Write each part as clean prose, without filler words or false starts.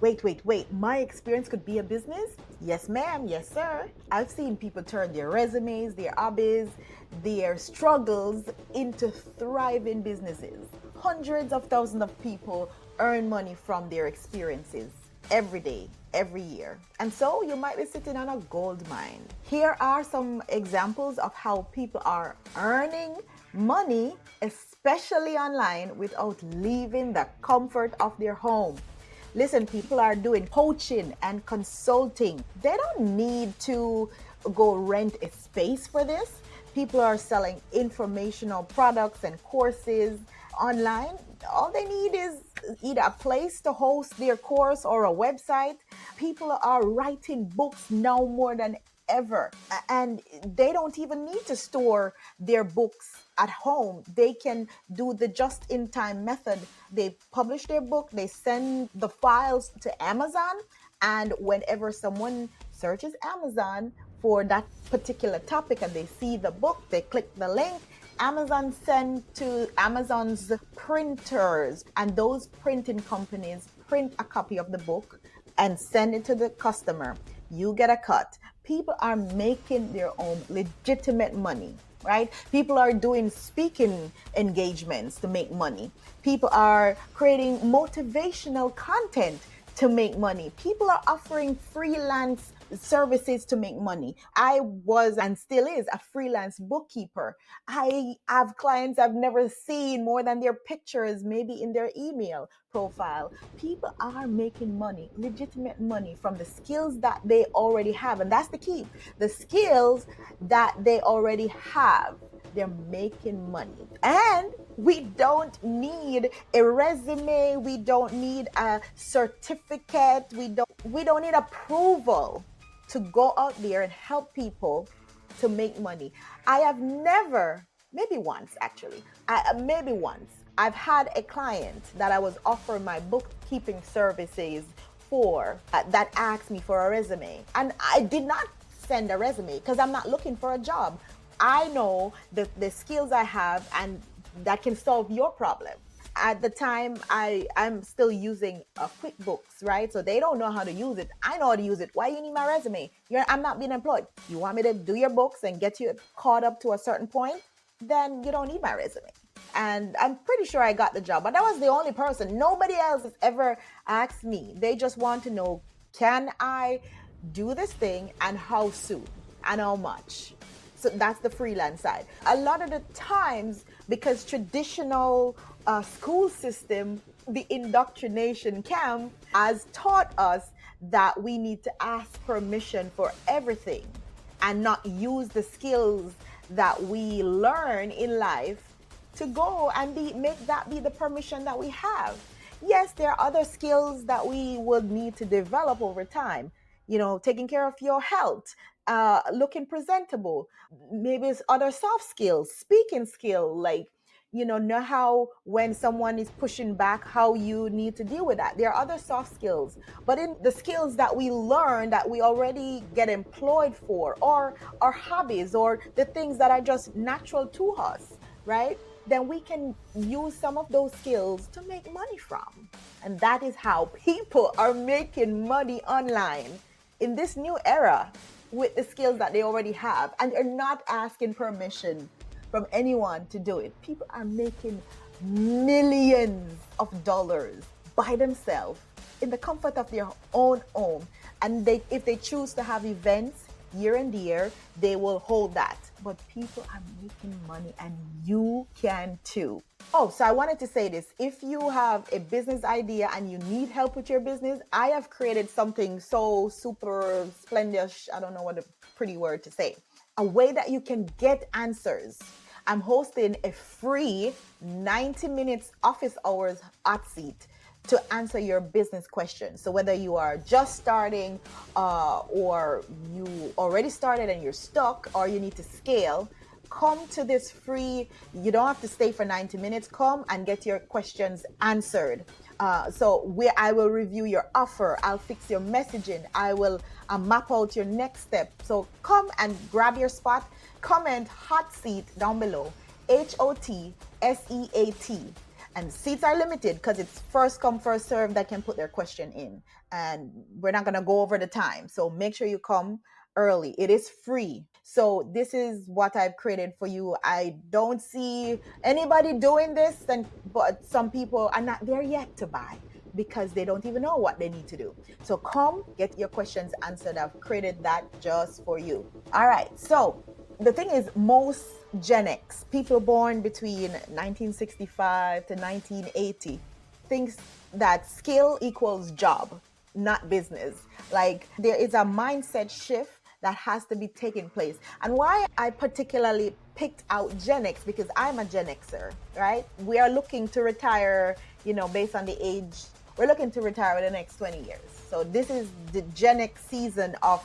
Wait. My experience could be a business? Yes, ma'am. Yes, sir. I've seen people turn their resumes, their hobbies, their struggles into thriving businesses. Hundreds of thousands of people earn money from their experiences every day, every year. And so you might be sitting on a gold mine. Here are some examples of how people are earning money, especially online, without leaving the comfort of their home. Listen, people are doing coaching and consulting. They don't need to go rent a space for this. People are selling informational products and courses online. All they need is either a place to host their course or a website. People are writing books now more than ever, and they don't even need to store their books at home. They can do the just in time method. They publish their book, they send the files to Amazon, and whenever someone searches Amazon for that particular topic and they see the book, they click the link. Amazon send to Amazon's printers, and those printing companies print a copy of the book and send it to the customer. You get a cut. People are making their own legitimate money, right? People are doing speaking engagements to make money. People are creating motivational content to make money. People are offering freelance services to make money. I was and still is a freelance bookkeeper. I have clients I've never seen more than their pictures, maybe in their email profile. People are making money, legitimate money from the skills that they already have. And that's the key. The skills that they already have, they're making money. And we don't need a resume, we don't need a certificate, we don't need approval to go out there and help people to make money. I have never, maybe once actually, maybe once, I've had a client that I was offering my bookkeeping services for that asked me for a resume. And I did not send a resume because I'm not looking for a job. I know the skills I have and that can solve your problem. At the time, I'm still using QuickBooks, right? So they don't know how to use it. I know how to use it. Why you need my resume? I'm not being employed. You want me to do your books and get you caught up to a certain point? Then you don't need my resume. And I'm pretty sure I got the job, but that was the only person. Nobody else has ever asked me. They just want to know, can I do this thing and how soon and how much? So that's the freelance side. A lot of the times, because traditional school system, the indoctrination camp has taught us that we need to ask permission for everything and not use the skills that we learn in life to go and make that be the permission that we have. Yes, there are other skills that we would need to develop over time. Taking care of your health, looking presentable. Maybe it's other soft skills, speaking skill, like know how when someone is pushing back, how you need to deal with that. There are other soft skills, but in the skills that we learn that we already get employed for, or our hobbies, or the things that are just natural to us, right? Then we can use some of those skills to make money from. And that is how people are making money online in this new era with the skills that they already have, and are not asking permission from anyone to do it. People are making millions of dollars by themselves in the comfort of their own home. And if they choose to have events year and year, they will hold that. But people are making money, and you can too. Oh, so I wanted to say this. If you have a business idea and you need help with your business, I have created something so super splendid. I don't know what a pretty word to say. A way that you can get answers. I'm hosting a free 90 minutes office hours hot seat to answer your business questions. So whether you are just starting, or you already started and you're stuck, or you need to scale, come to this free. You don't have to stay for 90 minutes. Come and get your questions answered. So where I will review your offer, I'll fix your messaging, I will map out your next step. So come and grab your spot. Comment hot seat down below, HOTSEAT, And seats are limited because it's first come, first serve that can put their question in. And we're not going to go over the time. So make sure you come early. It is free. So this is what I've created for you. I don't see anybody doing this, and but some people are not there yet to buy because they don't even know what they need to do. So come get your questions answered. I've created that just for you. All right. So the thing is, most Gen X, people born between 1965 to 1980, thinks that skill equals job, not business. Like there is a mindset shift that has to be taking place. And why I particularly picked out Gen X, because I'm a Gen Xer, right? We are looking to retire, based on the age, we're looking to retire in the next 20 years. So this is the Gen X season of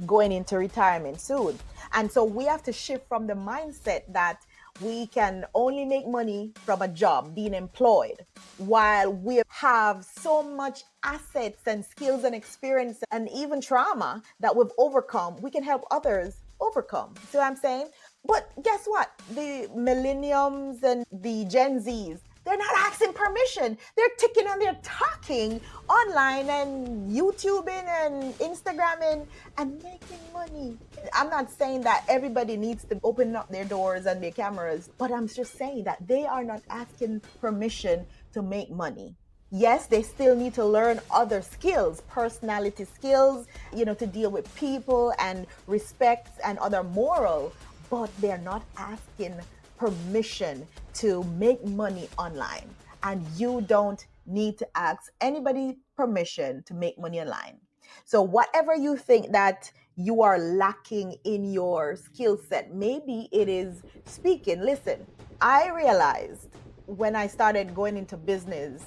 going into retirement soon. And so we have to shift from the mindset that we can only make money from a job, being employed, while we have so much assets and skills and experience and even trauma that we've overcome, we can help others overcome. See what I'm saying? But guess what? The millenniums and the Gen Zs, they're not asking permission. They're ticking and they're talking online and YouTubing and Instagramming and making money. I'm not saying that everybody needs to open up their doors and their cameras, but I'm just saying that they are not asking permission to make money. Yes, they still need to learn other skills, personality skills, to deal with people and respect and other moral, but they're not asking permission to make money online. And you don't need to ask anybody permission to make money online. So, whatever you think that you are lacking in your skill set, maybe it is speaking. Listen, I realized when I started going into business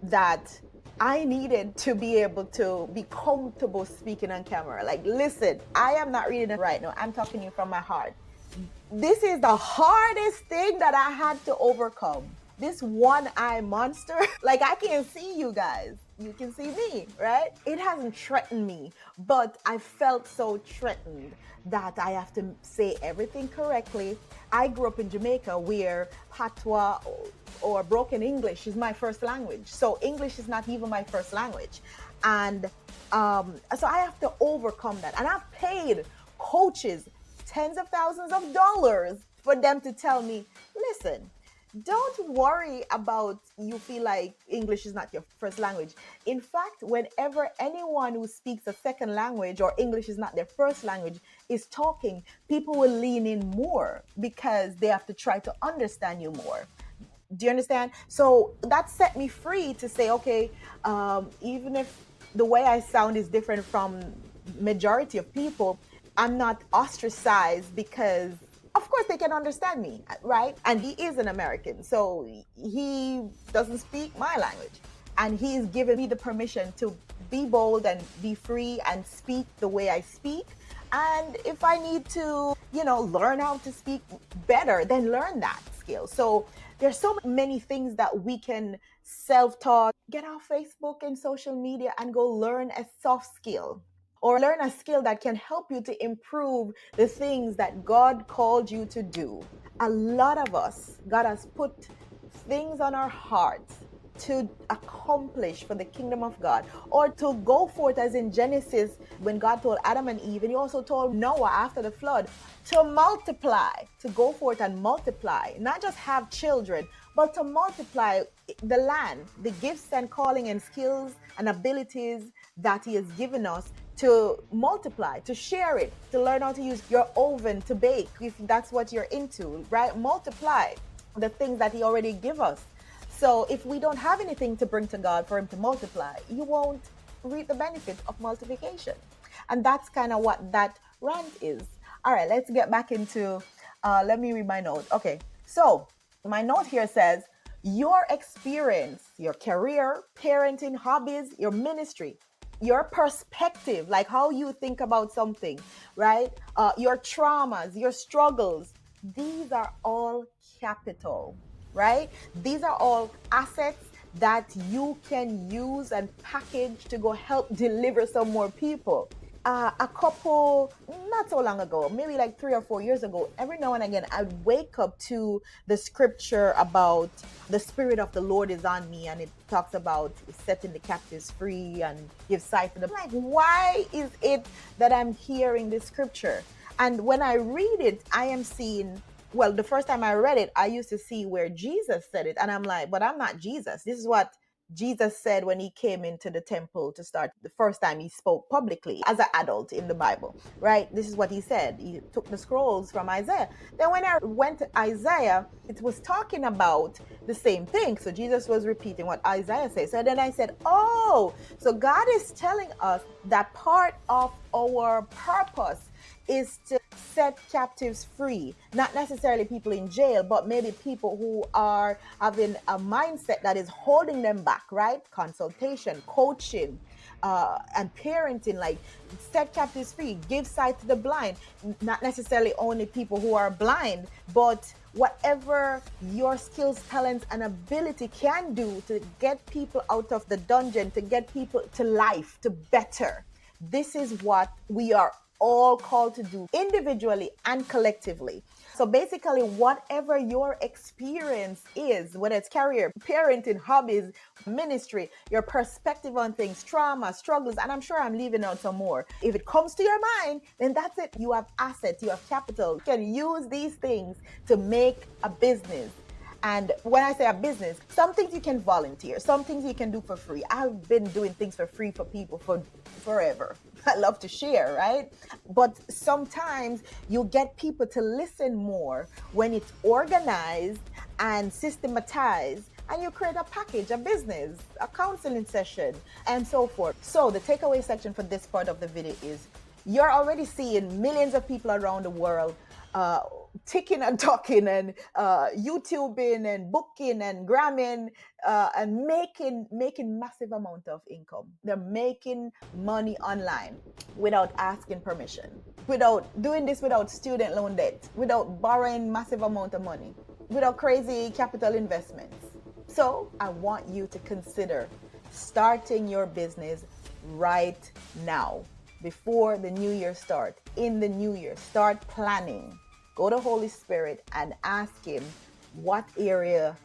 that I needed to be able to be comfortable speaking on camera. Like, listen, I am not reading it right now. I'm talking to you from my heart. This is the hardest thing that I had to overcome. This one eye monster, like I can't see you guys. You can see me, right? It hasn't threatened me, but I felt so threatened that I have to say everything correctly. I grew up in Jamaica where patois or broken English is my first language. So English is not even my first language. And so I have to overcome that. And I've paid coaches tens of thousands of dollars for them to tell me, listen, don't worry about you feel like English is not your first language. In fact, whenever anyone who speaks a second language or English is not their first language is talking, people will lean in more because they have to try to understand you more. Do you understand? So that set me free to say, okay, even if the way I sound is different from majority of people, I'm not ostracized because of course they can understand me, right? And he is an American, so he doesn't speak my language. And he's given me the permission to be bold and be free and speak the way I speak. And if I need to, learn how to speak better, then learn that skill. So there's so many things that we can self-taught, get off Facebook and social media and go learn a soft skill or learn a skill that can help you to improve the things that God called you to do. A lot of us, God has put things on our hearts to accomplish for the kingdom of God or to go forth, as in Genesis when God told Adam and Eve, and he also told Noah after the flood to multiply, to go forth and multiply, not just have children, but to multiply the land, the gifts and calling and skills and abilities that he has given us, to multiply, to share it, to learn how to use your oven to bake if that's what you're into, right? Multiply the things that he already give us. So if we don't have anything to bring to God for him to multiply, you won't reap the benefits of multiplication. And that's kind of what that rant is. All right, let's get back into, let me read my note. Okay, so my note here says, your experience, your career, parenting, hobbies, your ministry, your perspective, like how you think about something, right? Your traumas, your struggles, these are all capital, right? These are all assets that you can use and package to go help deliver some more people. A couple, not so long ago, maybe like 3 or 4 years ago, every now and again, I'd wake up to the scripture about the Spirit of the Lord is on me, and it talks about setting the captives free and give sight to the. Like, why is it that I'm hearing this scripture? And when I read it, I am seeing, well, the first time I read it, I used to see where Jesus said it. And I'm like, but I'm not Jesus. This is what Jesus said when he came into the temple to start the first time he spoke publicly as an adult in the Bible, right? This is what he said. He took the scrolls from Isaiah. Then when I went to Isaiah, it was talking about the same thing. So Jesus was repeating what Isaiah says. So then I said, oh, so God is telling us that part of our purpose is to set captives free, not necessarily people in jail, but maybe people who are having a mindset that is holding them back, right? Consultation, coaching, and parenting, like set captives free, give sight to the blind, not necessarily only people who are blind, but whatever your skills, talents, and ability can do to get people out of the dungeon, to get people to life, to better. This is what we are all called to do individually and collectively. So basically, whatever your experience is, whether it's career, parenting, hobbies, ministry, your perspective on things, trauma, struggles, and I'm sure I'm leaving out some more. If it comes to your mind, then that's it. You have assets, you have capital. You can use these things to make a business. And when I say a business, some things you can volunteer, some things you can do for free. I've been doing things for free for people for forever. I love to share, right? But sometimes you get people to listen more when it's organized and systematized, and you create a package, a business, a counseling session, and so forth. So the takeaway section for this part of the video is you're already seeing millions of people around the world ticking and talking and YouTubing and booking and gramming and making massive amount of income. They're making money online without asking permission, without doing this, without student loan debt, without borrowing massive amount of money, without crazy capital investments. So I want you to consider starting your business right now, before the new year starts. In the new year, start planning. Go to Holy Spirit and ask him what area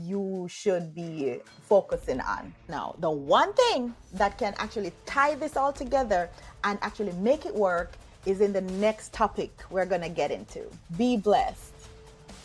you should be focusing on. Now, the one thing that can actually tie this all together and actually make it work is in the next topic we're going to get into. Be blessed.